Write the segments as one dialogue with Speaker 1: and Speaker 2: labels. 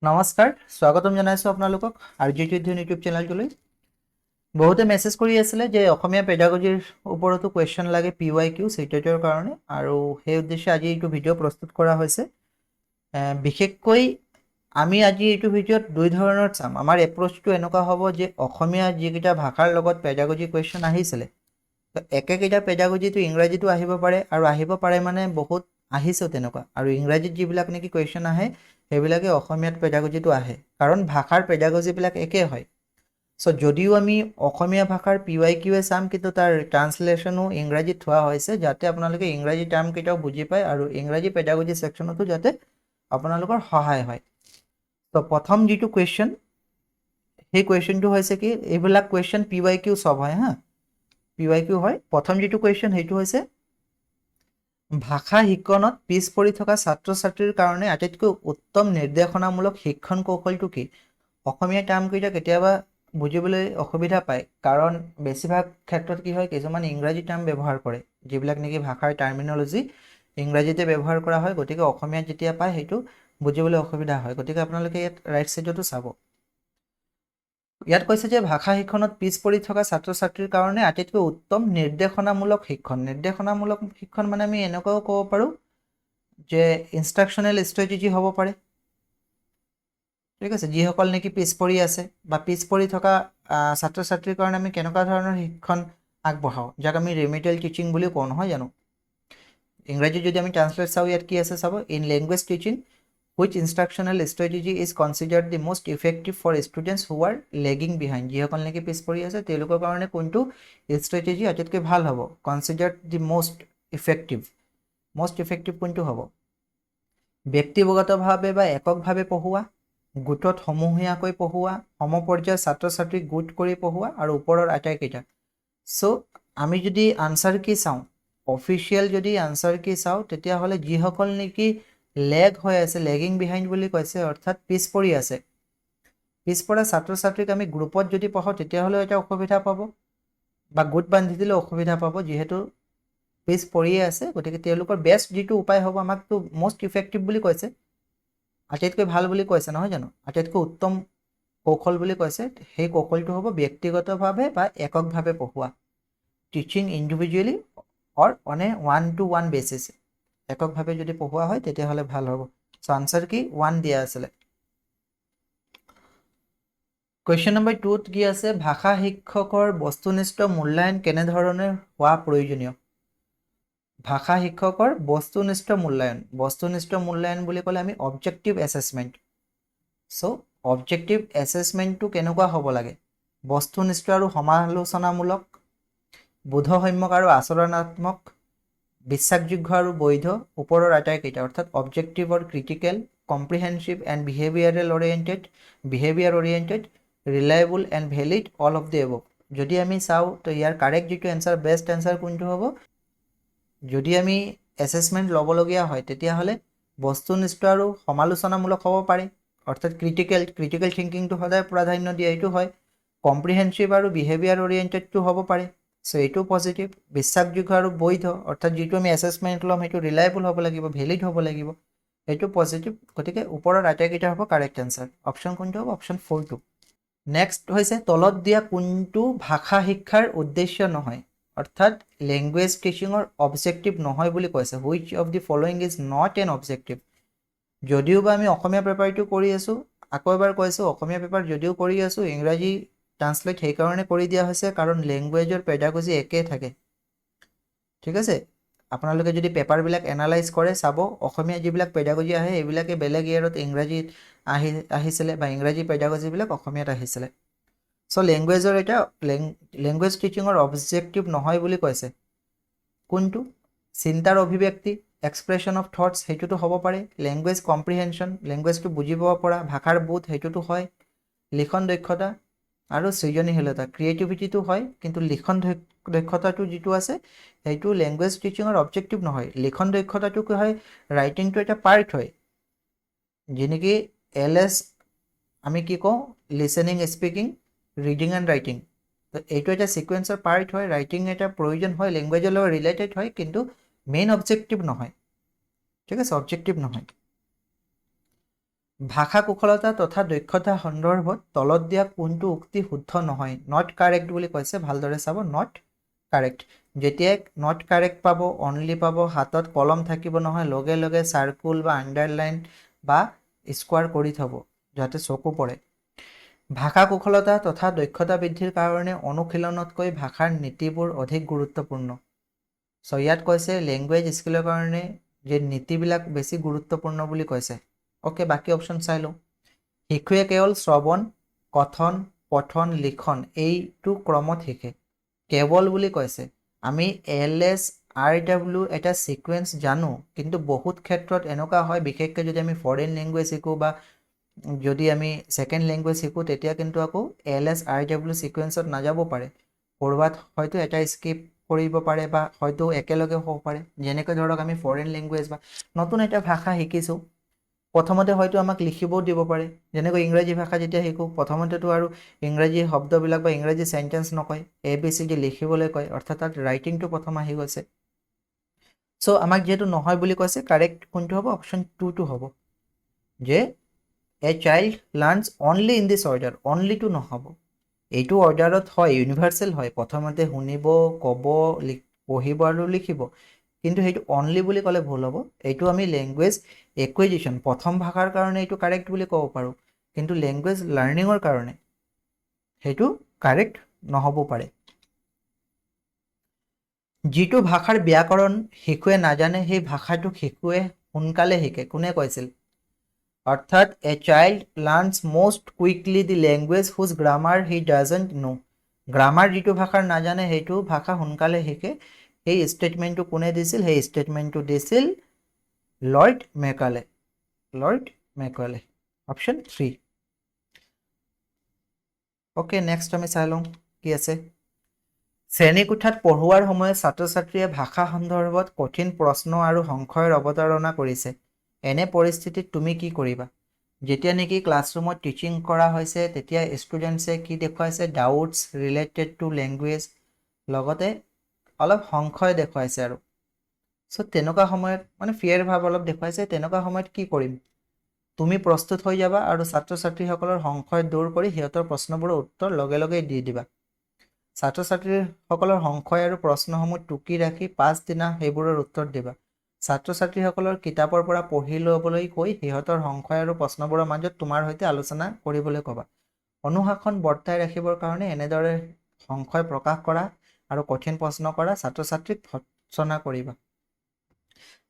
Speaker 1: নমস্কাৰ স্বাগতম জনাইছো আপোনালোকক আৰজিটি ইউটিউব চেনেলটোলৈ বহুতে মেছেজ কৰি আছিলে যে অসমীয়া পেডাগজিৰ ওপৰতো কোৱেশ্চন লাগে পিৱাইকিউ চিটেটৰ কাৰণে আৰু সেই উদ্দেশ্যে আজি এইটো ভিডিঅ' প্ৰস্তুত কৰা হৈছে বিশেষকৈ আমি আজি এইটো ভিডিঅ'ত দুই ধৰণৰ চাম আমাৰ এপ্ৰ'চটো এনেকুৱা হ'ব যে অসমীয়া যিকেইটা ভাষাৰ লগত পেডাগজি কোৱেশ্চন আহিছিলে একেকেইটা পেডাগজিটো ইংৰাজীটো আহিব পাৰে আৰু আহিব পাৰে মানে বহুত আহিছে তেনেকুৱা আৰু ইংৰাজীত যিবিলাক নেকি কোৱেশ্চন আহে সেইবিলাকে অসমীয়াত পেডাগজিটো আহে কাৰণ ভাষাৰ পেডাগজিবিলাক একে হয় সো যদিও আমি অসমীয়া ভাষাৰ পিৱাইকিউৱে চাম কিন্তু তাৰ ট্ৰান্সলেশ্যনো ইংৰাজীত থোৱা হৈছে যাতে আপোনালোকে ইংৰাজী টাৰ্ম কেইটাও বুজি পায় আৰু ইংৰাজী পেডাগজি সেকশনতো যাতে আপোনালোকৰ সহায় হয় তো প্ৰথম যিটো কোৱেশ্চন সেই কোৱেশ্চনটো হৈছে কি এইবিলাক কোৱেশ্চন পিৱাইকিউ সব হয় হা পিৱাইকিউ হয় প্ৰথম যিটো কোৱেশ্চন সেইটো হৈছে ভাষা শিক্ষণত পিছ পৰি থকা ছাত্ৰ ছাত্ৰীৰ কাৰণে আটাইতকৈ উত্তম নিৰ্দেশনামূলক শিক্ষণ কৌশলটো কি অসমীয়া টাৰ্ম কেইটা কেতিয়াবা বুজিবলৈ অসুবিধা পায় কাৰণ বেছিভাগ ক্ষেত্ৰত কি হয় কিছুমান ইংৰাজী টাৰ্ম ব্যৱহাৰ কৰে যিবিলাক নেকি ভাষাৰ টাৰ্মিনলজি ইংৰাজীতে ব্যৱহাৰ কৰা হয় গতিকে অসমীয়াত যেতিয়া পায় সেইটো বুজিবলৈ অসুবিধা হয় গতিকে আপোনালোকে ইয়াত ৰাইট সাইডতো চাব ইয়াত কৈছে যে ভাষা শিক্ষণত পিছ পৰি থকা ছাত্ৰ ছাত্ৰীৰ কাৰণে আটাইতকৈ উত্তম নিৰ্দেশনামূলক শিক্ষণ মানে আমি এনেকুৱাও ক'ব পাৰোঁ যে ইনষ্ট্ৰাকশ্যনেল ষ্ট্ৰেটেজি হ'ব পাৰে ঠিক আছে যিসকল নেকি পিছ পৰি আছে বা পিছ পৰি থকা ছাত্ৰ ছাত্ৰীৰ কাৰণে আমি কেনেকুৱা ধৰণৰ শিক্ষণ আগবঢ়াওঁ যাক আমি ৰেমিডিয়েল টিচিং বুলি কওঁ নহয় জানো ইংৰাজীত যদি আমি ট্ৰান্সলেট চাওঁ ইয়াত কি আছে চাব in language teaching which instructional strategy is considered the most effective for students who are lagging behind যিসকল নেকি পিছ পৰি আছে তেওঁলোকৰ কাৰণে কোনটো ষ্ট্ৰেটেজি আটাইতকৈ ভাল হ'ব considered the most effective কোনটো হ'ব ব্যক্তিগতভাৱে বা এককভাৱে পঢ়ুৱা গোটত সমূহীয়াকৈ পঢ়ুৱা সমপৰ্যায়ৰ ছাত্ৰ ছাত্ৰীক গোট কৰি পঢ়ুৱা আৰু ওপৰৰ আটাইকেইটা সো আমি যদি আনসাৰ কি চাওঁ অফিচিয়েল যদি আনসাৰ কি চাওঁ তেতিয়াহ'লে যিসকল নেকি লেগ হৈ আছে লেগিং বিহাইণ্ড বুলি কৈছে অৰ্থাৎ পিছ পৰি আছে পিছ পৰা ছাত্ৰ ছাত্ৰীক আমি গ্ৰুপত যদি পঢ়াওঁ তেতিয়াহ'লে এটা অসুবিধা পাব বা গোট বান্ধি দিলে অসুবিধা পাব যিহেতু পিছ পৰিয়ে আছে গতিকে তেওঁলোকৰ বেষ্ট যিটো উপায় হ'ব আমাকতো মষ্ট ইফেক্টিভ বুলি কৈছে আটাইতকৈ ভাল বুলি কৈছে নহয় জানো আটাইতকৈ উত্তম কৌশল বুলি কৈছে সেই কৌশলটো হ'ব ব্যক্তিগতভাৱে বা এককভাৱে পঢ়ুৱা teaching individually or on a 1-to-1 basis এককভাৱে যদি পঢ়ুৱা হয় তেতিয়াহ'লে ভাল হ'ব সো আনসাৰ কি 1 দিয়া আছিলে কুৱেশ্যন নম্বৰ 2ত কি আছে ভাষা শিক্ষকৰ বস্তুনিষ্ঠ মূল্যায়ন কেনেধৰণে হোৱা প্ৰয়োজনীয় ভাষা শিক্ষকৰ বস্তুনিষ্ঠ মূল্যায়ন বুলি ক'লে আমি অবজেক্টিভ এছেছমেণ্ট সো অবজেক্টিভ এছেছমেণ্টটো কেনেকুৱা হ'ব লাগে বস্তুনিষ্ঠ আৰু সমালোচনামূলক বোধসম্যক আৰু আচৰণাত্মক বিশ্বাসযোগ্য আৰু বৈধ ওপৰৰ আটাইকেইটা অৰ্থাৎ objective or critical comprehensive and behaviour oriented reliable and valid all of the above যদি আমি চাওঁ তো ইয়াৰ কাৰেক্ট যিটো এনসাৰ বেষ্ট এনসাৰ কোনটো হ'ব যদি আমি এছেছমেণ্ট ল'বলগীয়া হয় তেতিয়াহ'লে বস্তুনিষ্ঠ আৰু সমালোচনামূলক হ'ব পাৰে অৰ্থাৎ ক্ৰিটিকেল থিংকিংটো সদায় প্ৰাধান্য দিয়া এইটো হয় কম্প্ৰিহেনচিভ আৰু বিহেভিয়াৰ অৰিয়েণ্টেডটো হ'ব পাৰে সো এইটো পজিটিভ বিশ্বাসযোগ্য আৰু বৈধ অৰ্থাৎ যিটো আমি এছেছমেণ্ট ল'ম সেইটো ৰিলায়েবল হ'ব লাগিব ভেলিড হ'ব লাগিব এইটো পজিটিভ গতিকে ওপৰৰ আটাইকেইটা হ'ব কাৰেক্ট এনসাৰ অপশ্যন কোনটো হ'ব অপশ্যন 4টো নেক্সট হৈছে তলত দিয়া কোনটো ভাষা শিক্ষাৰ উদ্দেশ্য নহয় অৰ্থাৎ লেংগুৱেজ টিচিঙৰ অবজেক্টিভ নহয় বুলি কৈছে which of the following is not an objective যদিও বা আমি অসমীয়া পেপাৰটো কৰি আছোঁ আকৌ এবাৰ কৈছোঁ অসমীয়া পেপাৰ যদিও কৰি আছোঁ ইংৰাজী ট্ৰান্সলেট সেইকাৰণে কৰি দিয়া হৈছে কাৰণ লেংগুৱেজৰ পেডাগজি একেই থাকে ঠিক আছে আপোনালোকে যদি পেপাৰবিলাক এনালাইজ কৰে চাব অসমীয়া যিবিলাক পেডাগজি আহে এইবিলাকে বেলেগ ইয়েৰত ইংৰাজীত আহিছিলে বা ইংৰাজী পেডাগজিবিলাক অসমীয়াত আহিছিলে সো লেংগুৱেজৰ এটা লেংগুৱেজ টিচিঙৰ অবজেক্টিভ নহয় বুলি কৈছে কোনটো চিন্তাৰ অভিব্যক্তি এক্সপ্ৰেশ্যন অফ থটছ সেইটোতো হ'ব পাৰে লেংগুৱেজ কম্প্ৰিহেনশ্যন লেংগুৱেজটো বুজিব পৰা ভাষাৰ বোধ সেইটোতো হয় লিখন দক্ষতা আৰু সৃজনীশীলতা ক্ৰিয়েটিভিটিটো হয় কিন্তু লিখন দক্ষতাটো যিটো আছে সেইটো লেংগুৱেজ টিচিঙৰ অবজেক্টিভ নহয় লিখন দক্ষতাটো কি হয় ৰাইটিংটো এটা পাৰ্ট হয় যি নেকি LS আমি কি কওঁ listening speaking reading and writing তো এইটো এটা সিকুৱেন্সৰ পাৰ্ট হয় ৰাইটিং এটা প্ৰয়োজন হয় লেংগুৱেজৰ লগত ৰিলেটেড হয় কিন্তু মেইন অবজেক্টিভ নহয় ঠিক আছে অবজেক্টিভ নহয় ভাষা কুশলতা তথা দক্ষতা সন্দৰ্ভত তলত দিয়া কোনটো উক্তি শুদ্ধ নহয় নট কাৰেক্ট বুলি কৈছে ভালদৰে চাব নট কাৰেক্ট যেতিয়াই নট কাৰেক্ট পাব অনলি পাব হাতত কলম থাকিব নহয় লগে লগে সাৰ্কুল বা আন্ডাৰলাইন বা স্কোৱাৰ কৰি থব যাতে চকু পৰে ভাষা কুশলতা তথা দক্ষতা বৃদ্ধিৰ কাৰণে অনুশীলনতকৈ ভাষাৰ নীতিবোৰ অধিক গুৰুত্বপূৰ্ণ সো ইয়াত কৈছে ল্যাঙ্গুৱেজ স্কিলৰ কাৰণে যে নীতিবিলাক বেছি গুৰুত্বপূৰ্ণ বুলি কৈছে ওকে বাকি অপশন চাই লওঁ শিশুৱে কেৱল শ্ৰৱণ কথন পঠন লিখন এইটো ক্ৰমত শিকে কেৱল বুলি কৈছে আমি LS RW এটা সিকুৱেন্স জানো কিন্তু বহুত ক্ষেত্ৰত এনেকুৱা হয় বিশেষকৈ যদি আমি ফৰেন ল্যাঙ্গুৱেজ শিকো বা যদি আমি সেকেন্ড ল্যাঙ্গুৱেজ শিকো তেতিয়া কিন্তু আকৌ LS RW সিকুৱেন্সত নাযাব পাৰে কৰবাত হয়তো এটা স্কিপ কৰিব পাৰে বা হয়তো একেলগে হ'ব পাৰে যেনেকৈ ধৰক আমি ফৰেন ল্যাঙ্গুৱেজ বা নতুন এটা ভাষা শিকিছো প্ৰথমতে হয়তো আমাক লিখিবও দিব পাৰে যেনেকৈ ইংৰাজী ভাষা যেতিয়া শিকো প্ৰথমতেতো আৰু ইংৰাজী শব্দবিলাক বা ইংৰাজী সেন্টেন্স নকয় ABCD লিখিবলৈ কয় অৰ্থাৎ তাত ৰাইটিংটো প্ৰথম আহি গৈছে সো আমাক যেহেতু নহয় বুলি কৈছে কাৰেক্ট কোনটো হ'ব অপশন 2 টো হ'ব যে a child learns only in this order অনলিটো নহ'ব এইটো অৰ্ডাৰত হয় ইউনিভাৰ্সেল হয় প্ৰথমতে শুনিব ক'ব পঢ়িব আৰু লিখিব কিন্তু সেইটো অনলি বুলি ক'লে ভুল হ'ব এইটো আমি ল্যাঙ্গুৱেজ একুইজিশন প্ৰথম ভাষাৰ কাৰণে এইটো কাৰেক্ট বুলি ক'ব পাৰোঁ কিন্তু ল্যাঙ্গুৱেজ লাৰ্নিঙৰ কাৰণে সেইটো কাৰেক্ট নহ'ব পাৰে যিটো ভাষাৰ ব্যাকৰণ শিশুৱে নাজানে সেই ভাষাটোক শিশুৱে সোনকালে শিকে কোনে কৈছিল অৰ্থাৎ a child learns most quickly the language whose grammar he doesn't know grammar যিটো ভাষাৰ নাজানে সেইটো ভাষা সোনকালে শিকে সেই ষ্টেটমেন্টটো কোনে দিছিল সেই ষ্টেটমেন্টটো দিছিল লৰ্ড মেকালে অপশন 3 ওকে নেক্সট আমি চাই লওঁ কি আছে শ্ৰেণীকোঠাত পঢ়ুৱাৰ সময়ত ছাত্ৰ ছাত্ৰীয়ে ভাষা সন্দৰ্ভত কঠিন প্ৰশ্ন আৰু সংশয়ৰ অৱতাৰণা কৰিছে এনে পৰিস্থিতিত তুমি কি কৰিবা যেতিয়া নেকি ক্লাছৰুমত টিচিং কৰা হৈছে তেতিয়া ষ্টুডেন্টছে কি দেখুৱাইছে ডাউটছ ৰিলেটেড টু ল্যাঙ্গুৱেজ লগতে অলপ সংশয় দেখুৱাইছে আৰু সো তেনেকুৱা সময়ত মানে ফিয়াৰ ভাৱ অলপ দেখুৱাইছে তেনেকুৱা সময়ত কি কৰিম তুমি প্ৰস্তুত হৈ যাবা আৰু ছাত্ৰ ছাত্ৰীসকলৰ সংশয় দূৰ কৰি সিহঁতৰ প্ৰশ্নবোৰৰ উত্তৰ লগে লগে দি দিবা ছাত্ৰ ছাত্ৰীসকলৰ সংশয় আৰু প্ৰশ্নসমূহ টুকি ৰাখি পাছদিনা সেইবোৰৰ উত্তৰ দিবা ছাত্ৰ ছাত্ৰীসকলৰ কিতাপৰ পৰা পঢ়ি ল'বলৈ কৈ সিহঁতৰ সংশয় আৰু প্ৰশ্নবোৰৰ মাজত তোমাৰ সৈতে আলোচনা কৰিবলৈ ক'বা অনুশাসন বৰ্তাই ৰাখিবৰ কাৰণে এনেদৰে সংশয় প্ৰকাশ কৰা আৰু কঠিন প্ৰশ্ন কৰা ছাত্ৰ ছাত্ৰীক ভৎসনা কৰিবা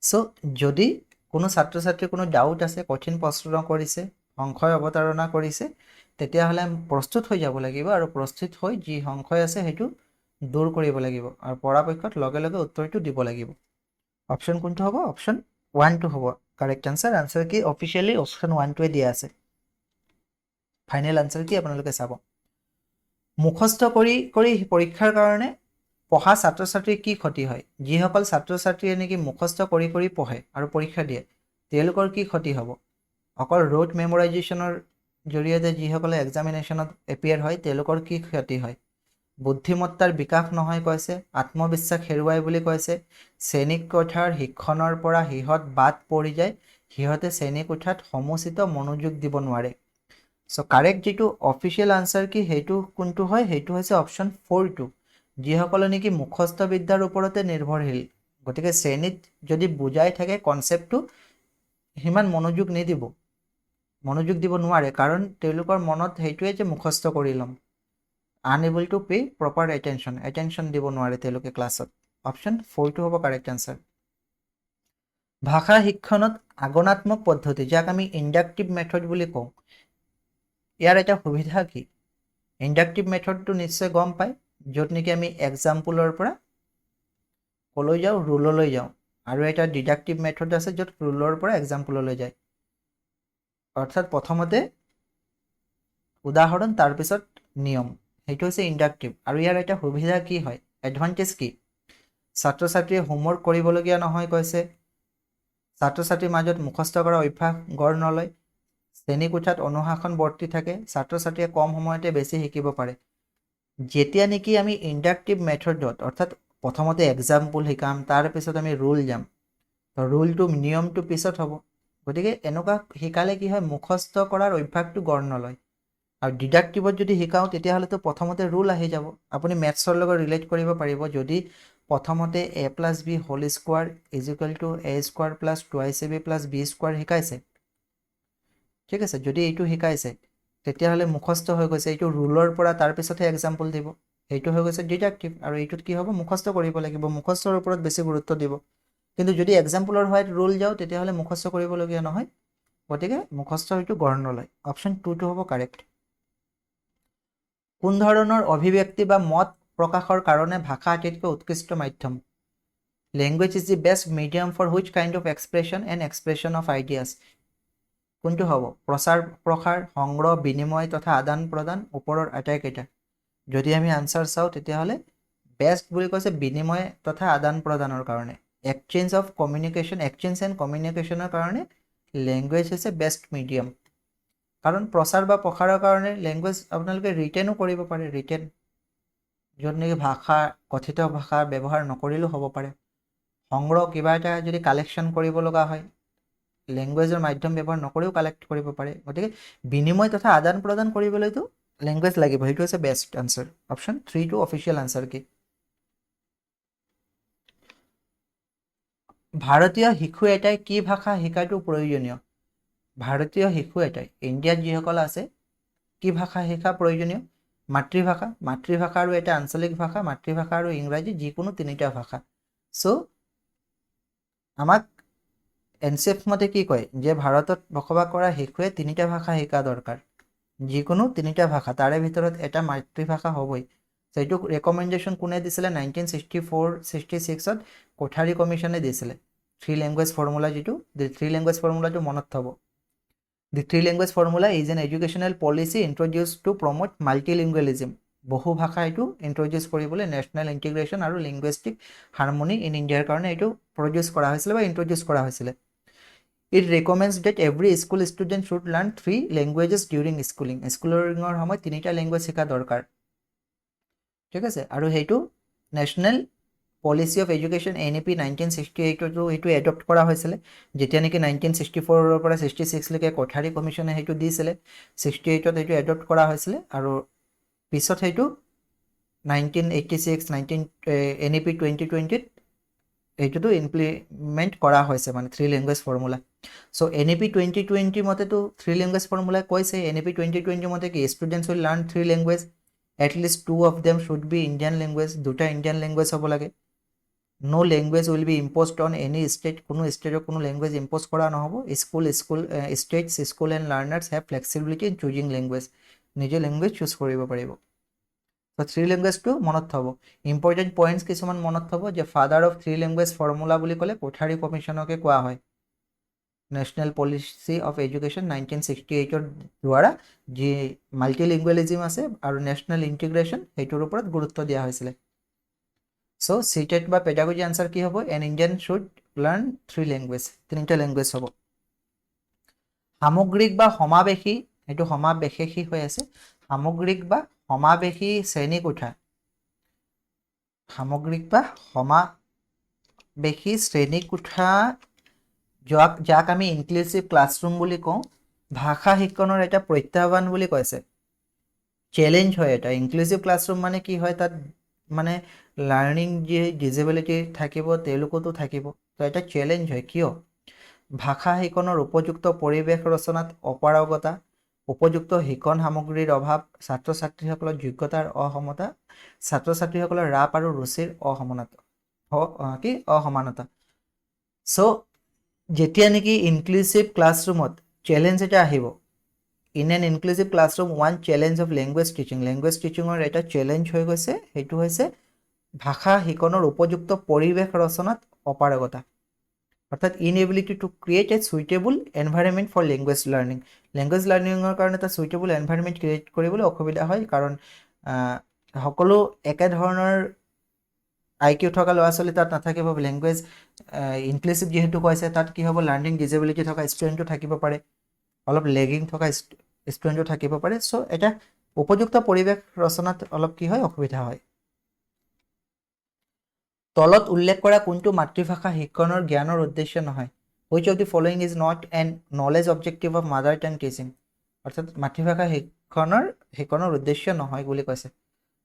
Speaker 1: সো যদি কোনো ছাত্ৰ ছাত্ৰীৰ কোনো ডাউট আছে কঠিন প্ৰশ্ন কৰিছে সংশয় অৱতাৰণা কৰিছে তেতিয়াহ'লে প্ৰস্তুত হৈ যাব লাগিব আৰু প্ৰস্তুত হৈ যি সংশয় আছে সেইটো দূৰ কৰিব লাগিব আৰু পৰাপক্ষত লগে লগে উত্তৰটো দিব লাগিব অপশন কোনটো হ'ব অপশন 1 টো হ'ব কাৰেক্ট আনসাৰ কি অফিচিয়ালি অপশন 1 টোৱে দিয়া আছে ফাইনেল আনসাৰ কি আপোনালোকে চাব মুখস্থ কৰি পৰীক্ষাৰ কাৰণে পঢ়া ছাত্ৰ ছাত্ৰীৰ কি ক্ষতি হয় যিসকল ছাত্ৰ ছাত্ৰীয়ে নেকি মুখস্থ কৰি পঢ়ে আৰু পৰীক্ষা দিয়ে তেওঁলোকৰ কি ক্ষতি হ'ব অকল ৰোড মেমৰাইজেশ্যনৰ জৰিয়তে যিসকলে এক্সামিনেশ্যনত এপিয়াৰ হয় তেওঁলোকৰ কি ক্ষতি হয় বুদ্ধিমত্তাৰ বিকাশ নহয় কৈছে আত্মবিশ্বাস হেৰুৱাই বুলি কৈছে শ্ৰেণীকোঠাৰ শিক্ষণৰ পৰা সিহঁত বাদ পৰি যায় সিহঁতে শ্ৰেণীকোঠাত সমুচিত মনোযোগ দিব নোৱাৰে সো কাৰেক্ট যিটো অফিচিয়েল আনসাৰ কি সেইটো কোনটো হয় সেইটো হৈছে অপশন 4 টো যিসকলে নেকি মুখস্থ বিদ্যাৰ ওপৰতে নিৰ্ভৰশীল গতিকে শ্ৰেণীত যদি বুজাই থাকে কনসেপ্টটো সিমান মনোযোগ দিব নোৱাৰে কাৰণ তেওঁলোকৰ মনত সেইটোৱে যে মুখস্থ কৰি ল'ম unable to pay proper attention দিব নোৱাৰে তেওঁলোকে ক্লাছত অপশন 4 টো হ'ব কাৰেক্ট আনসাৰ ভাষা শিক্ষণত আগনাত্মক পদ্ধতি যাক আমি ইন্ডাক্টিভ মেথড বুলি কওঁ ইয়াৰ এটা সুবিধা কি ইন্ডাক্টিভ মেথডটো নিশ্চয় গম পায় য'ত নেকি আমি এক্সাম্পলৰ পৰা কলৈ যাওঁ ৰুললৈ যাওঁ আৰু এটা ডিডাক্টিভ মেথড আছে য'ত ৰুলৰ পৰা এক্সাম্পললৈ যায় অৰ্থাৎ প্ৰথমতে উদাহৰণ তাৰপিছত নিয়ম সেইটো হৈছে ইন্ডাক্টিভ আৰু ইয়াৰ এটা সুবিধা কি হয় এডভান্টেজ কি ছাত্ৰ ছাত্ৰীয়ে হোমৱৰ্ক কৰিবলগীয়া নহয় কৈছে ছাত্ৰ ছাত্ৰীৰ মাজত মুখস্থ কৰা অভ্যাস গঢ় নলয় শ্ৰেণীকোঠাত অনুশাসন বৰ্তি থাকে ছাত্ৰ ছাত্ৰীয়ে কম সময়তে বেছি শিকিব পাৰে যেতিয়া নেকি আমি ইন্ডাক্টিভ মেথডত অৰ্থাৎ প্ৰথমতে এক্সাম্পল শিকাম তাৰপিছত আমি ৰুল যাম তো ৰুলটো নিয়মটো পিছত হ'ব গতিকে এনেকুৱা শিকালে কি হয় মুখস্থ কৰাৰ অভ্যাসটো গঢ় নলয় আৰু ডিডাক্টিভত যদি শিকাওঁ তেতিয়াহ'লেতো প্ৰথমতে ৰুল আহি যাব আপুনি মেথছৰ লগত ৰিলেট কৰিব পাৰিব যদি প্ৰথমতে a plus b whole square is equal to a square plus twice ab plus b square শিকাইছে ঠিক আছে যদি এইটো শিকাইছে তেতিয়াহ'লে মুখস্থ হৈ গৈছে এইটো ৰুলৰ পৰা তাৰপিছতহে এক্সাম্পল দিব এইটো হৈ গৈছে ডিডাক্টিভ আৰু এইটোত কি হ'ব মুখস্থ কৰিব লাগিব মুখস্থৰ ওপৰত বেছি গুৰুত্ব দিব কিন্তু যদি এক্সাম্পলৰ হোৱাত ৰুল যাওঁ তেতিয়াহ'লে মুখস্থ কৰিবলগীয়া নহয় গতিকে মুখস্থ এইটো গঢ় নলয় অপশ্যন 2টো হ'ব কাৰেক্ট কোন ধৰণৰ অভিব্যক্তি বা মত প্ৰকাশৰ কাৰণে ভাষা আটাইতকৈ উৎকৃষ্ট মাধ্যম language is the best medium for which kind of expression and expression of ideas কোনটো হ'ব প্ৰচাৰ প্ৰসাৰ সংগ্ৰহ বিনিময় তথা আদান প্ৰদান ওপৰৰ আটাইকেইটা যদি আমি আনচাৰ চাওঁ তেতিয়াহ'লে বেষ্ট বুলি কৈছে বিনিময় তথা আদান প্ৰদানৰ কাৰণে exchange of communication exchange and কমিউনিকেশ্যনৰ কাৰণে লেংগুৱেজ হৈছে বেষ্ট মিডিয়াম কাৰণ প্ৰচাৰ বা প্ৰসাৰৰ কাৰণে লেংগুৱেজ আপোনালোকে ৰিটেনো কৰিব পাৰে ৰিটেন য'ত নেকি ভাষা কথিত ভাষা ব্যৱহাৰ নকৰিলেও হ'ব পাৰে সংগ্ৰহ কিবা এটা যদি কালেকশ্যন কৰিব লগা হয় লেংগুৱেজৰ মাধ্যম ব্যৱহাৰ নকৰিও কালেক্ট কৰিব পাৰে গতিকে বিনিময় তথা আদান প্ৰদান কৰিবলৈতো লেংগুৱেজ লাগিব সেইটো হৈছে বেষ্ট আনচাৰ অপশ্যন 3টো অফিচিয়েল আনচাৰ কি ভাৰতীয় শিশু এটাই কি ভাষা শিকাটো প্ৰয়োজনীয় ভাৰতীয় শিশু এটাই ইণ্ডিয়াত যিসকল আছে কি ভাষা শিকা প্ৰয়োজনীয় মাতৃভাষা আৰু এটা আঞ্চলিক ভাষা মাতৃভাষা আৰু ইংৰাজী যিকোনো তিনিটা ভাষা চ' আমাক এনচিএফ মতে কি কয় যে ভাৰতত বসবাস কৰা শিশুৱে তিনিটা ভাষা শিকা দৰকাৰ যিকোনো তিনিটা ভাষা তাৰে ভিতৰত এটা মাতৃভাষা হ'বই সেইটো ৰেকমেণ্ডেশ্যন কোনে দিছিলে 1964-66ত কোঠাৰী কমিশ্যনে দিছিলে থ্ৰী লেংগুৱেজ ফৰ্মুলা যিটো থ্ৰী লেংগুৱেজ ফৰ্মুলাটো মনত থ'ব the three language formula is an educational policy introduced to promote multilingualism বহু ভাষা এইটো ইন্ট্ৰডিউচ কৰিবলৈ নেশ্যনেল ইণ্টিগ্ৰেশ্যন আৰু লিংগুৱেষ্টিক হাৰমনি ইন ইণ্ডিয়াৰ কাৰণে এইটো প্ৰডিউচ কৰা হৈছিলে বা ইন্ট্ৰডিউচ কৰা হৈছিলে It recommends that every school student should learn 3 languages during schooling. স্কুলিঙৰ সময়ত তিনিটা লেংগুৱেজ শিকা দৰকাৰ ঠিক আছে আৰু সেইটো national policy of education NEP 1968টো এইটো এডপ্ট কৰা হৈছিলে যেতিয়া নেকি 1964ৰ পৰা 66লৈকে কোঠাৰী কমিশ্যনে সেইটো দিছিলে 68ত এইটো এডপ্ট কৰা হৈছিলে আৰু পিছত সেইটো 1986 NEP 2020ত এইটোতো ইমপ্লিমেণ্ট কৰা হৈছে মানে three language formula so' NEP 2020 মতেতো থ্ৰী লেংগুৱেজ ফৰ্মুলা কৈছে NEP 2020 মতে কি students will learn three language at least 2 of them should be Indian language দুটা ইণ্ডিয়ান লেংগুৱেজ হ'ব লাগে no language will be imposed on any state কোনো ষ্টেটৰ কোনো লেংগুৱেজ ইম্প'জ কৰা নহ'ব states school and learners have flexibility in choosing language নিজে language choose কৰিব পাৰিব তো থ্ৰী লেংগুৱেজটো মনত থ'ব ইম্পৰ্টেণ্ট পইণ্টছ কিছুমান মনত থ'ব যে father of three language formula বুলি ক'লে কোঠাৰী কমিশ্যনকে কোৱা হয় নেশ্যনেল পলিচি অফ এডুকেশ্যন 1968ৰ দ্বাৰা যি মাল্টিলিংগুৱেলিজিম আছে আৰু নেশ্যনেল ইণ্টিগ্ৰেশ্যন সেইটোৰ ওপৰত গুৰুত্ব দিয়া হৈছিলে চ' চিটেট বা পেডাগজি আনচাৰ কি হ'ব N Indian should learn three language তিনিটা লেংগুৱেজ হ'ব সামগ্ৰিক বা সমাৱেশী এইটো সমাৱেশী হৈ আছে সামগ্ৰিক বা সমাৱেশী শ্ৰেণীকোঠা সামগ্ৰিক বা সমাৱেশী শ্ৰেণীকোঠা যাক আমি ইনক্লুচিভ ক্লাছৰুম বুলি কওঁ ভাষা শিক্ষণৰ এটা প্ৰত্যাহ্বান বুলি কৈছে চেলেঞ্জ হয় এটা ইনক্লুচিভ ক্লাছৰুম মানে কি হয় তাত মানে লাৰ্ণিং যি ডিজেবিলিটি থাকিব তেওঁলোকতো থাকিব তো এটা চেলেঞ্জ হয় কিয় ভাষা শিক্ষণৰ উপযুক্ত পৰিৱেশ ৰচনাত অপাৰগতা উপযুক্ত শিক্ষণ সামগ্ৰীৰ অভাৱ ছাত্ৰ ছাত্ৰীসকলৰ যোগ্যতাৰ অসমতা ছাত্ৰ ছাত্ৰীসকলৰ ৰাপ আৰু ৰুচিৰ অসমানতা চ' যেতিয়া নেকি ইনক্লুচিভ ক্লাছৰুমত চেলেঞ্জ এটা আহিব in an inclusive classroom one challenge of language টিচিঙৰ এটা চেলেঞ্জ হৈ গৈছে সেইটো হৈছে ভাষা শিক্ষণৰ উপযুক্ত পৰিৱেশ ৰচনাত অপাৰগতা অৰ্থাৎ inability to create a suitable environment for language লাৰ্ণিঙৰ কাৰণে এটা চুইটেবল এনভাইৰনমেণ্ট ক্ৰিয়েট কৰিবলৈ অসুবিধা হয় কাৰণ সকলো একেধৰণৰ IQ থকা ল'ৰা ছোৱালী তাত নাথাকিব লেংগুৱেজ ইনক্লুচিভ যিহেতু কৈছে তাত কি হ'ব লাৰ্ণিং ডিজেবিলিটি থকা ষ্টুডেণ্টো থাকিব পাৰে অলপ লেগিং থকা ষ্টুডেণ্টো থাকিব পাৰে চ' এটা উপযুক্ত পৰিৱেশ ৰচনাত অলপ কি হয় অসুবিধা হয় তলত উল্লেখ কৰা কোনটো মাতৃভাষা শিক্ষণৰ জ্ঞানৰ উদ্দেশ্য নহয় which of the following is not an knowledge objective of mother টাং টিচিং, অৰ্থাৎ মাতৃভাষা শিক্ষণৰ উদ্দেশ্য নহয় বুলি কৈছে।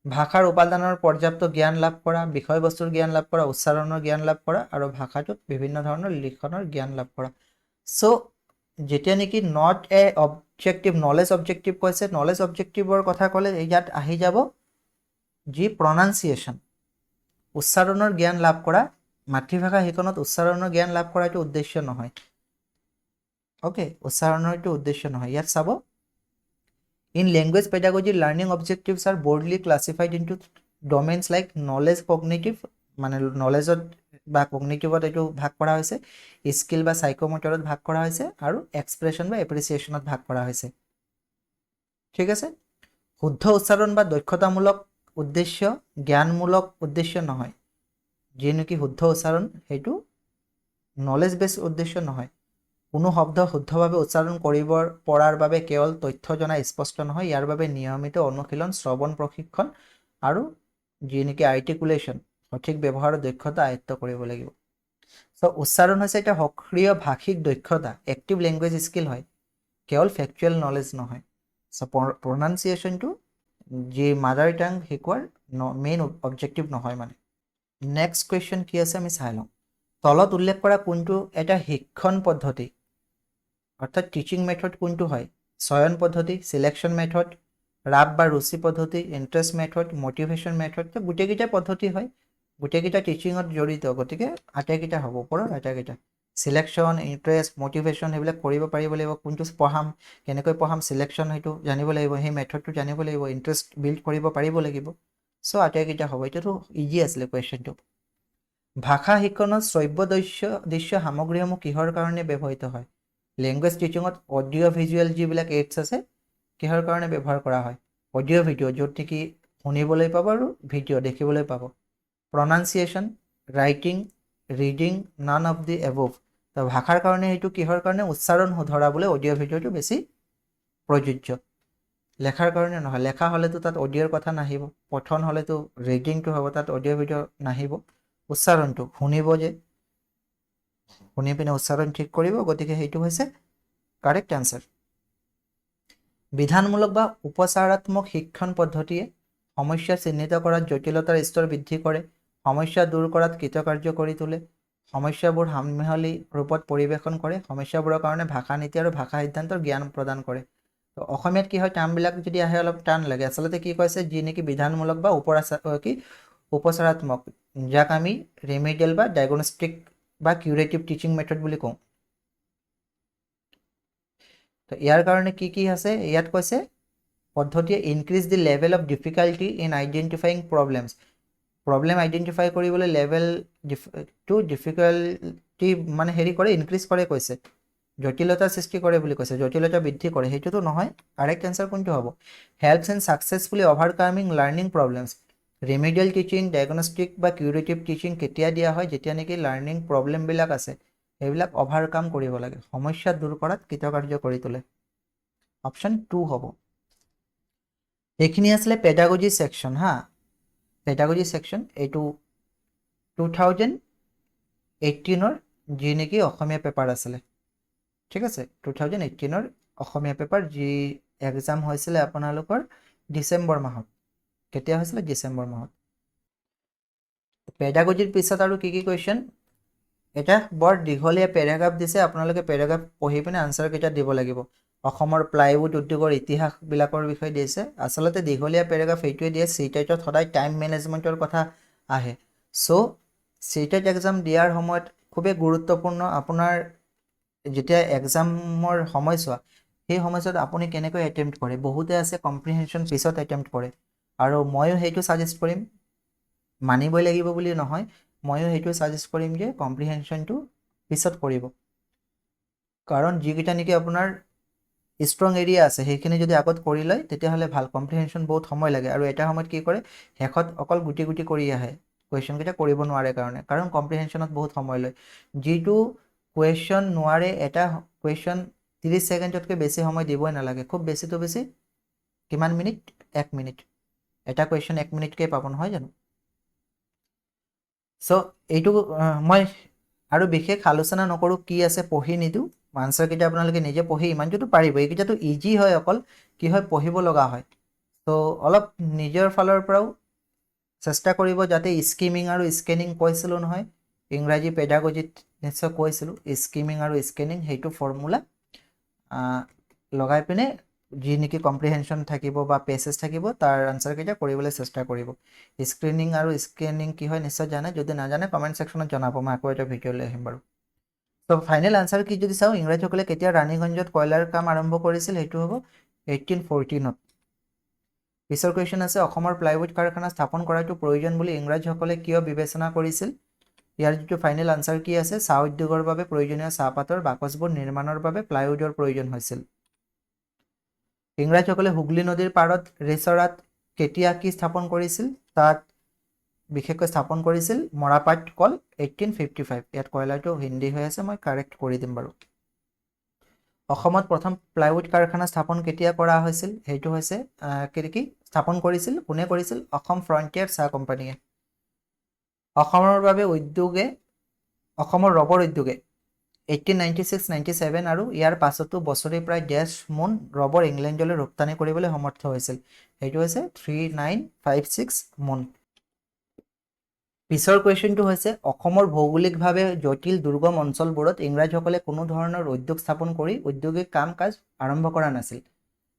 Speaker 1: ভাষাৰ উপাদানৰ পৰ্যাপ্ত জ্ঞান লাভ কৰা, বিষয়বস্তুৰ জ্ঞান লাভ কৰা, উচ্চাৰণৰ জ্ঞান লাভ কৰা আৰু ভাষাটোত বিভিন্ন ধৰণৰ লিখনৰ জ্ঞান লাভ কৰা। চ' যেতিয়া নেকি not a objective, knowledge objective কৈছে, নলেজ অবজেক্টিভৰ কথা ক'লে ইয়াত আহি যাব যি প্ৰনাউন্সিয়েশ্যন, উচ্চাৰণৰ জ্ঞান লাভ কৰা। মাতৃভাষা শিকনত উচ্চাৰণৰ জ্ঞান লাভ কৰা এইটো উদ্দেশ্য নহয়। অ'কে, উচ্চাৰণৰ এইটো উদ্দেশ্য নহয়। ইয়াত চাব, in language pedagogy learning objectives are broadly classified into domains like knowledge, cognitive, মানে নলেজত বা কগনিটিভত এইটো ভাগ কৰা হৈছে, স্কিল বা সাইকোমটৰত ভাগ কৰা হৈছে, আৰু এক্সপ্ৰেছন বা এপ্ৰিচিয়েশ্যনত ভাগ কৰা হৈছে। ঠিক আছে, শুদ্ধ উচ্চাৰণ বা দক্ষতামূলক উদ্দেশ্য জ্ঞানমূলক উদ্দেশ্য নহয়। যি নেকি শুদ্ধ উচ্চাৰণ সেইটো নলেজ বেছ উদ্দেশ্য নহয়। কোনো শব্দ শুদ্ধভাৱে উচ্চাৰণ কৰিব পৰাৰ বাবে কেৱল তথ্য জনা স্পষ্ট নহয়, ইয়াৰ বাবে নিয়মিত অনুশীলন, শ্ৰৱণ প্ৰশিক্ষণ আৰু যি নেকি আৰ্টিকুলেশ্যন, সঠিক ব্যৱহাৰৰ দক্ষতা আয়ত্ত কৰিব লাগিব। চ' উচ্চাৰণ হৈছে এটা সক্ৰিয় ভাষিক দক্ষতা, এক্টিভ লেংগুৱেজ স্কিল হয়, কেৱল ফেক্টুৱেল নলেজ নহয়। চ' প্ৰনাউন্সিয়েশ্যনটো যি মাদাৰ টাং শিকোৱাৰ মেইন অবজেক্টিভ নহয় মানে। নেক্সট কুৱেশ্যন কি আছে আমি চাই লওঁ। তলত উল্লেখ কৰা কোনটো এটা শিক্ষণ পদ্ধতি, অৰ্থাৎ টিচিং মেথড কোনটো হয়? চয়ন পদ্ধতি, সিলেকশ্যন মেথড, ৰাপ বা ৰুচি পদ্ধতি, ইণ্টাৰেষ্ট মেথড, মটিভেশ্যন মেথড। তো গোটেইকেইটা পদ্ধতি হয়, গোটেইকেইটা টিচিঙত জড়িত, গতিকে আটাইকেইটা হ'ব, ওপৰত আটাইকেইটা। সিলেকশ্যন, ইণ্টাৰেষ্ট, মটিভেশ্যন সেইবিলাক কৰিব পাৰিব লাগিব। কোনটো পঢ়াম, কেনেকৈ পঢ়াম, সিলেকশ্যন সেইটো জানিব লাগিব, সেই মেথডটো জানিব লাগিব, ইণ্টাৰেষ্ট বিল্ড কৰিব পাৰিব লাগিব। চ' আটাইকেইটা হ'ব। এতিয়াতো ইজি আছিলে কুৱেশ্যনটো। ভাষা শিক্ষণত শ্ৰব্য দৃশ্য সামগ্ৰীসমূহ কিহৰ কাৰণে ব্যৱহৃত হয়? লেংগুৱেজ টিচিঙত অডিঅ' ভিজুৱেল যিবিলাক এইডছ আছে কিহৰ কাৰণে ব্যৱহাৰ কৰা হয়? অডিঅ' ভিডিঅ', য'ত নেকি শুনিবলৈ পাব আৰু ভিডিঅ' দেখিবলৈ পাব। Pronunciation, writing, reading, none of the above. তো ভাষাৰ কাৰণে সেইটো কিহৰ কাৰণে? উচ্চাৰণ শুধৰাবলৈ অডিঅ' ভিডিঅ'টো বেছি প্ৰযোজ্য, লেখাৰ কাৰণে নহয়। লেখা হ'লেতো তাত অডিঅ'ৰ কথা নাহিব, পঠন হ'লেতো ৰিডিংটো হ'ব, তাত অডিঅ' ভিডিঅ' নাহিব। উচ্চাৰণটো শুনিব, যে শুনি পিনে উচ্চাৰণ ঠিক কৰিব, গতিকে সেইটো হৈছে কাৰেক্ট এনচাৰ। বিধানমূলক বা উপচাৰাত্মক শিক্ষণ পদ্ধতিয়ে সমস্যা চিহ্নিত কৰাত জটিলতাৰ স্তৰ বৃদ্ধি কৰে, সমস্যা দূৰ কৰাত কৃতকাৰ্য কৰি তোলে, সমস্যাবোৰ সামূহিক ৰূপত পৰিৱেশন কৰে, সমস্যাবোৰৰ কাৰণে ভাষা নীতি আৰু ভাষা সিদ্ধান্তৰ জ্ঞান প্ৰদান কৰে। তো অসমীয়াত কি হয়, টাৰ্মবিলাক যদি আহে অলপ টান লাগে। আচলতে কি কৈছে, যি নেকি বিধানমূলক বা উপচাৰাত্মক, যাক আমি ৰেমেডিয়েল বা ডায়গনষ্টিক বা কিউৰেটিভ টিচিং মেথড বুলি কওঁ। তো ইয়াৰ কাৰণে কি কি আছে, ইয়াত কৈছে পদ্ধতিয়ে increase the level of difficulty in identifying problems. Problem identify কৰিবলৈ লেভেলটো ডিফিকাল্টি মানে হেৰি কৰে, ইনক্ৰিজ কৰে কৈছে। জটিলতা সৃষ্টি কৰে বুলি কৈছে, জটিলতা বৃদ্ধি কৰে, সেইটোতো নহয়। কাৰেক্ট এনচাৰ কোনটো হ'ব? Helps in successfully overcoming learning problems. Remedial teaching, diagnostic বা কিউৰেটিভ টিচিং কেতিয়া দিয়া হয়? যেতিয়া নেকি লাৰ্ণিং প্ৰব্লেমবিলাক আছে সেইবিলাক অভাৰকাম কৰিব লাগে, সমস্যা দূৰ কৰাত কৃতকাৰ্য কৰি তোলে। অপশ্যন 2 হ'ব। এইখিনি আছিলে পেডাগজি ছেকশ্যন। হা, পেডাগজি ছেকশ্যন এইটো 2018ৰ যি নেকি অসমীয়া পেপাৰ আছিলে। ঠিক আছে, 2018ৰ অসমীয়া পেপাৰ, যি এক্সাম হৈছিলে আপোনালোকৰ ডিচেম্বৰ মাহত। কেতিয়া হৈছিলে? ডিচেম্বৰ মাহত। পেডাগজিৰ পিছত আৰু কি কি কুৱেশ্যন? এটা বৰ দীঘলীয়া পেৰাগ্ৰাফ দিছে, আপোনালোকে পেৰাগ্ৰাফ পঢ়ি পিনে আনচাৰকেইটা দিব লাগিব। অসমৰ প্লাইউড উদ্যোগৰ ইতিহাসবিলাকৰ বিষয়ে দিছে। আচলতে দীঘলীয়া পেৰাগ্ৰাফ এইটোৱে দিয়ে, চিটেটত সদায় টাইম মেনেজমেণ্টৰ কথা আহে। চ' চিটেট এক্সাম দিয়াৰ সময়ত খুবেই গুৰুত্বপূৰ্ণ, আপোনাৰ যেতিয়া এক্সামৰ সময়ছোৱা, সেই সময়ছোৱাত আপুনি কেনেকৈ এটেম্প্ট কৰে। বহুতে আছে কম্প্ৰিহেনশ্যন পিছত এটেম্প্ট কৰে, আৰু ময়ো সেইটো ছাজেষ্ট কৰিম, মানিবই লাগিব বুলি নহয়, ময়ো সেইটো ছাজেষ্ট কৰিম যে কম্প্ৰিহেনশ্যনটো পিছত কৰিব। কাৰণ যিকেইটা নেকি আপোনাৰ ষ্ট্ৰং এৰিয়া আছে সেইখিনি যদি আগত কৰি লয় তেতিয়াহ'লে ভাল। কম্প্ৰিহেনশ্যন বহুত সময় লাগে, আৰু এটা সময়ত কি কৰে, শেষত অকল গুটি গুটি কৰি আহে, কুৱেশ্যনকেইটা কৰিব নোৱাৰে কাৰণে, কাৰণ কম্প্ৰিহেনশ্যনত বহুত সময় লয়। যিটো কুৱেশ্যন নোৱাৰে, এটা কুৱেশ্যন 30 ছেকেণ্ডতকৈ বেছি সময় দিবই নালাগে, খুব বেছিটো বেছি কিমান মিনিট? 1 মিনিট। এটা কুৱেশ্যন 1 মিনিটকৈ পাব, নহয় জানো? চ' এইটো মই আৰু বিশেষ আলোচনা নকৰোঁ, কি আছে পঢ়ি নিদিওঁ, আনচাৰকেইটা আপোনালোকে নিজে পঢ়ি ইমানটোতো পাৰিব, এইকেইটাতো ইজি হয়, অকল কি হয় পঢ়িব লগা হয়। তো অলপ নিজৰ ফালৰ পৰাও চেষ্টা কৰিব যাতে স্কিমিং আৰু স্কেনিং কৈছিলোঁ নহয়, ইংৰাজী পেডাগজিত নিশ্চয় কৈছিলোঁ, স্কিমিং আৰু স্কেনিং সেইটো ফৰ্মুলা লগাই পিনে যি নেকি কম্প্ৰিহেনশ্যন থাকিব বা পেচেছ থাকিব তাৰ আনচাৰকেইটা কৰিবলৈ চেষ্টা কৰিব। স্ক্ৰিনিং আৰু স্কেনিং কি হয় নিশ্চয় জানে, যদি নাজানে কমেণ্ট ছেকশ্যনত জনাব, মই আকৌ এটা ভিডিঅ' লৈ আহিম বাৰু। তো ফাইনেল আনচাৰ কি যদি চাওঁ, ইংৰাজীসকলে কেতিয়া ৰাণীগঞ্জত কয়লাৰ কাম আৰম্ভ কৰিছিল, সেইটো হ'ব 1814ত। পিছৰ কুৱেশ্যন আছে, অসমৰ প্লাইউড কাৰখানা স্থাপন কৰাটো প্ৰয়োজন বুলি ইংৰাজীসকলে কিয় বিবেচনা কৰিছিল? ইয়াৰ যিটো ফাইনেল আনচাৰ কি আছে, চাহ উদ্যোগৰ বাবে প্ৰয়োজনীয় চাহপাতৰ বাকচবোৰ নিৰ্মাণৰ বাবে প্লাইউডৰ প্ৰয়োজন হৈছিল। ইংৰাজীসকলে হুগলী নদীৰ পাৰত ৰেচৰাত কেতিয়া কি স্থাপন কৰিছিল? তাত বিশেষকৈ স্থাপন কৰিছিল মৰাপাট কল 1855। ইয়াত কয়লাটো হিন্দী হৈ আছে, মই কাৰেক্ট কৰি দিম বাৰু। অসমত প্ৰথম প্লাইউড কাৰখানা স্থাপন কেতিয়া কৰা হৈছিল? সেইটো হৈছে কি স্থাপন কৰিছিল, কোনে কৰিছিল? অসম ফ্ৰণ্টিয়াৰ চাহ কোম্পানীয়ে। অসমৰ বাবে অসমৰ ৰবৰ উদ্যোগে 1896-97 আৰু ইয়াৰ পাছতো বছৰি প্ৰায় 10 মোন ৰবৰ ইংলেণ্ডলৈ ৰপ্তানি কৰিবলৈ সমৰ্থ হৈছিল। সেইটো হৈছে 3956 মোন। পিছৰ কুৱেশ্যনটো হৈছে, অসমৰ ভৌগোলিকভাৱে জটিল দুৰ্গম অঞ্চলবোৰত ইংৰাজীসকলে কোনো ধৰণৰ উদ্যোগ স্থাপন কৰি ঔদ্যোগিক কাম কাজ আৰম্ভ কৰা নাছিল।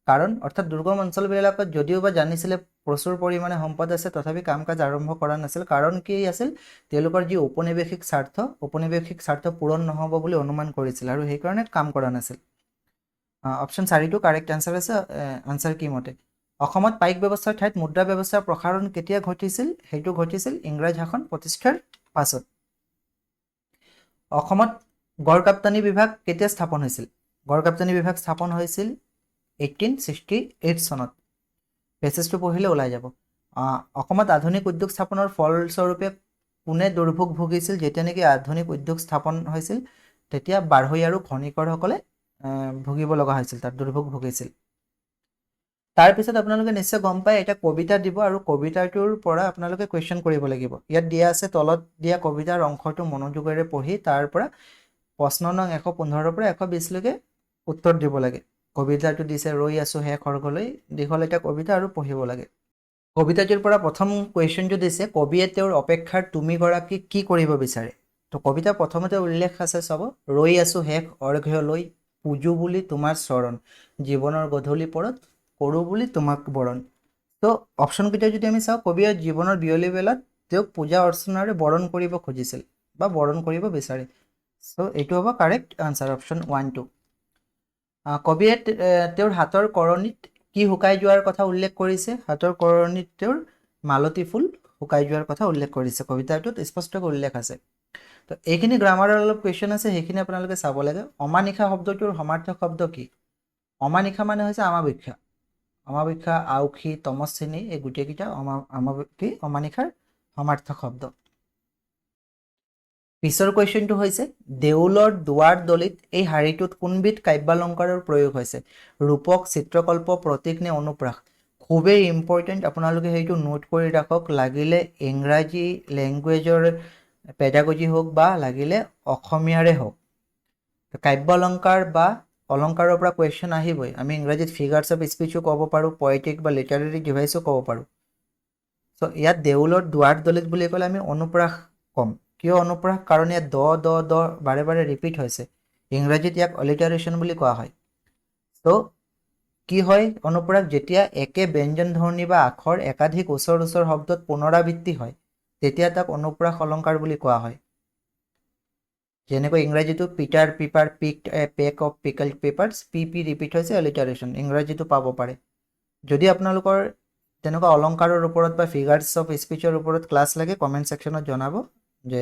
Speaker 1: কাৰণ অৰ্থাৎ দুৰ্গম অঞ্চলবিলাকত যদিও বা জানিছিলে প্ৰচুৰ পৰিমাণে সম্পদ আছে, তথাপি কাম কাজ আৰম্ভ কৰা নাছিল। কাৰণ কি আছিল? তেওঁলোকৰ যি ঔপনিৱেশিক স্বাৰ্থ পূৰণ নহ'ব বুলি অনুমান কৰিছিল আৰু সেইকাৰণে কাম কৰা নাছিল। অপশ্যন 4টো কাৰেক্ট আনচাৰ আছে। আনচাৰ কি মতে? অসমত পাইক ব্যৱস্থাৰ ঠাইত মুদ্ৰা ব্যৱস্থাৰ প্ৰসাৰণ কেতিয়া ঘটিছিল? সেইটো ঘটিছিল ইংৰাজ শাসন প্ৰতিষ্ঠাৰ পাছত। অসমত গড়কাপ্তানি বিভাগ কেতিয়া স্থাপন হৈছিল? গড়কাপ্তানি বিভাগ স্থাপন হৈছিল 1868 চনত। পেচেজটো পঢ়িলে ওলাই যাব। অসমত আধুনিক উদ্যোগ স্থাপনৰ ফলস্বৰূপে কোনে দুৰ্ভোগ ভুগিছিল? যেতিয়া নেকি আধুনিক উদ্যোগ স্থাপন হৈছিল, তেতিয়া বাঢ়ৈ আৰু খনিকৰসকলে ভুগিব লগা হৈছিল, তাত দুৰ্ভোগ ভুগিছিল। তাৰপিছত আপোনালোকে নিশ্চয় গম পায়, এটা কবিতা দিব আৰু কবিতাটোৰ পৰা আপোনালোকে কুৱেশ্যন কৰিব লাগিব। ইয়াত দিয়া আছে, তলত দিয়া কবিতাৰ অংশটো মনোযোগেৰে পঢ়ি তাৰ পৰা প্ৰশ্ন নং 115 পৰা 120লৈকে উত্তৰ দিব লাগে। কবিতাটো দিছে, ৰৈ আছো শেষ অৰ্ঘলৈ, দীঘল এটা কবিতা আৰু পঢ়িব লাগে। কবিতাটোৰ পৰা প্ৰথম কুৱেশ্যনটো দিছে, কবিয়ে তেওঁৰ অপেক্ষাৰ তুমিগৰাকীক কি কৰিব বিচাৰে? তো কবিতা প্ৰথমতে উল্লেখ আছে, চাব, ৰৈ আছো শেষ অৰ্ঘ্যলৈ, পূজো বুলি তোমাৰ চৰণ, জীৱনৰ গধূলি পৰত কৰোঁ বুলি তোমাক বৰণ। তো অপশ্যনকেইটা যদি আমি চাওঁ, কবিয়ে জীৱনৰ বিয়লি বেলাত তেওঁক পূজা অৰ্চনাৰে বৰণ কৰিব খুজিছিল বা বৰণ কৰিব বিচাৰে। চ' এইটো হ'ব কাৰেক্ট আনচাৰ, অপশ্যন 1, 2। কবিয়ে তেওঁৰ হাতৰ কৰণীত কি শুকাই যোৱাৰ কথা উল্লেখ কৰিছে? হাতৰ কৰণীত তেওঁৰ মালতী ফুল শুকাই যোৱাৰ কথা উল্লেখ কৰিছে, কবিতাটোত স্পষ্টকৈ উল্লেখ আছে। তো এইখিনি গ্ৰামাৰৰ অলপ কুৱেশ্যন আছে, সেইখিনি আপোনালোকে চাব লাগে। অমানিশা শব্দটোৰ সমাৰ্থক শব্দ কি? অমানিশা মানে হৈছে আমাবস্যা, আউসী, তমস্বিনী, এই গোটেইকেইটা অমানিশাৰ সমাৰ্থক শব্দ। পিছৰ কুৱেশ্যনটো হৈছে, দেউলৰ দুৱাৰ দলিত এই শাৰীটোত কোনবিধ কাব্যালংকাৰৰ প্ৰয়োগ হৈছে? ৰূপক, চিত্ৰকল্প, প্ৰতীক নে অনুপ্ৰাস? খুবেই ইম্পৰ্টেণ্ট, আপোনালোকে সেইটো নোট কৰি ৰাখক। লাগিলে ইংৰাজী লেংগুৱেজৰ পেডাগজি হওক বা লাগিলে অসমীয়াৰে হওক, কাব্যালংকাৰ বা অলংকাৰৰ পৰা কুৱেশ্যন আহিবই। আমি ইংৰাজীত ফিগাৰ্ছ অফ স্পীচো ক'ব পাৰোঁ, পয়েটিক বা লিটাৰেৰী ডিভাইচো ক'ব পাৰোঁ। চ' ইয়াত দেউলৰ দুৱাৰ দলিত বুলি ক'লে আমি অনুপ্ৰাস ক'ম। কিয় অনুপ্ৰাস? কাৰণ ইয়াত দ বাৰে বাৰে ৰিপিট হৈছে। ইংৰাজীত ইয়াক অলিটাৰেশ্যন বুলি কোৱা হয়। ত' কি হয় অনুপ্ৰাস? যেতিয়া একে ব্যঞ্জন ধ্বনি বা আখৰ একাধিক ওচৰ শব্দত পুনৰাবৃত্তি হয়, তেতিয়া তাক অনুপ্ৰাস অলংকাৰ বুলি কোৱা হয়। যেনেকৈ ইংৰাজীটো Peter, Piper, picked, peck of pickled peppers, P repeat হৈছে, অলিটাৰেশ্যন ইংৰাজীটো পাব পাৰে। যদি আপোনালোকৰ তেনেকুৱা অলংকাৰৰ ওপৰত বা ফিগাৰ্ছ অফ স্পীচৰ ওপৰত ক্লাছ লাগে, কমেণ্ট ছেকশ্যনত জনাব। যে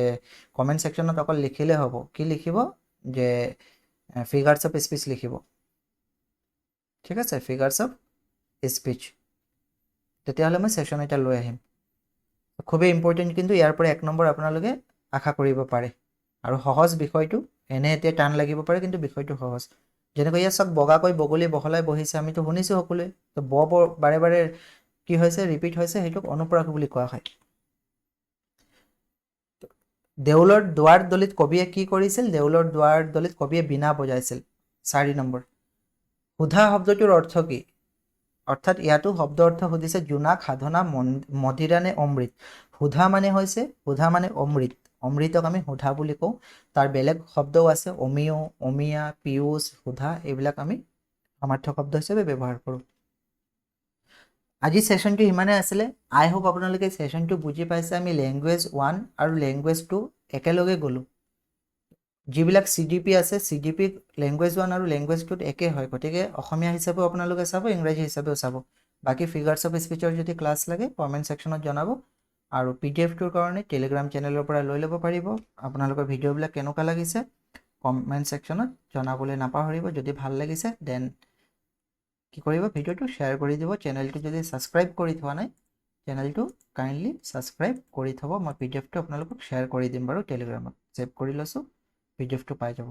Speaker 1: কমেণ্ট ছেকশ্যনত অকল লিখিলে হ'ব, কি লিখিব? যে ফিগাৰ্ছ অফ স্পীচ লিখিব, ঠিক আছে, ফিগাৰ্ছ অফ স্পীচ। তেতিয়াহ'লে মই ছেশ্যন এটা লৈ আহিম। খুবেই ইম্পৰ্টেণ্ট, কিন্তু ইয়াৰ পৰা 1 নম্বৰ আপোনালোকে আশা কৰিব পাৰে। আৰু সহজ বিষয়টো, এনে এতিয়া টান লাগিব পাৰে, কিন্তু বিষয়টো সহজ। যেনেকৈ ইয়াত চব বগাকৈ বগলী বহলাই বহিছে, আমিতো শুনিছোঁ সকলোৱে। তো বাৰে বাৰে কি হৈছে? ৰিপিট হৈছে, সেইটোক অনুপ্ৰাস বুলি কোৱা হয়। দেউলৰ দুৱাৰ দলিত কবিয়ে কি কৰিছিল? দেউলৰ দুৱাৰ দলিত কবিয়ে বীণা বজাইছিল। 4 নম্বৰ। সুধা শব্দটোৰ অৰ্থ কি? অৰ্থাৎ ইয়াতো শব্দ অৰ্থ সুধিছে জোনাক, সাধনা, মদিৰা নে অমৃত। সুধা মানে হৈছে অমৃত। অমৃতক আমি সুধা বুলি কওঁ। তাৰ বেলেগ শব্দও আছে, অমিয়, অমিয়া, পিয়ুষ, সুধা, এইবিলাক আমি সমাৰ্থক শব্দ হিচাপে ব্যৱহাৰ কৰোঁ। আজি সেশনটো ইমানে আছিলে। আই হোপ আপোনালোকে সেশনটো বুজি পাইছে। আমি লেংগুৱেজ 1 আৰু লেংগুৱেজ 2 একেলগে গ'লোঁ। যিবিলাক CGP আছে, CGP লেংগুৱেজ 1 আৰু লেংগুৱেজ 2 একে হয়, গতিকে অসমীয়া হিচাপেও আপোনালোকে চাব, ইংৰাজী হিচাপেও চাব। বাকী ফিগাৰ্ছ অফ স্পীচৰ যদি ক্লাছ লাগে কমেণ্ট ছেকশ্যনত জনাব, আৰু PDF-টোৰ কাৰণে টেলিগ্ৰাম চেনেলৰ পৰা লৈ ল'ব পাৰিব। আপোনালোকৰ ভিডিঅ'বিলাক কেনেকুৱা লাগিছে কমেণ্ট ছেকশ্যনত জনাবলৈ নাপাহৰিব। যদি ভাল লাগিছে দেন কি কৰিব, ভিডিঅ'টো শ্বেয়াৰ কৰি দিব। চেনেলটো যদি ছাবস্ক্ৰাইব কৰি থোৱা নাই, চেনেলটো কাইণ্ডলি ছাবস্ক্ৰাইব কৰি থ'ব। মই PDF-টো আপোনালোকক শ্বেয়াৰ কৰি দিম বাৰু টেলিগ্ৰামত। ছেভ কৰি লৈছোঁ, PDF-টো পাই যাব।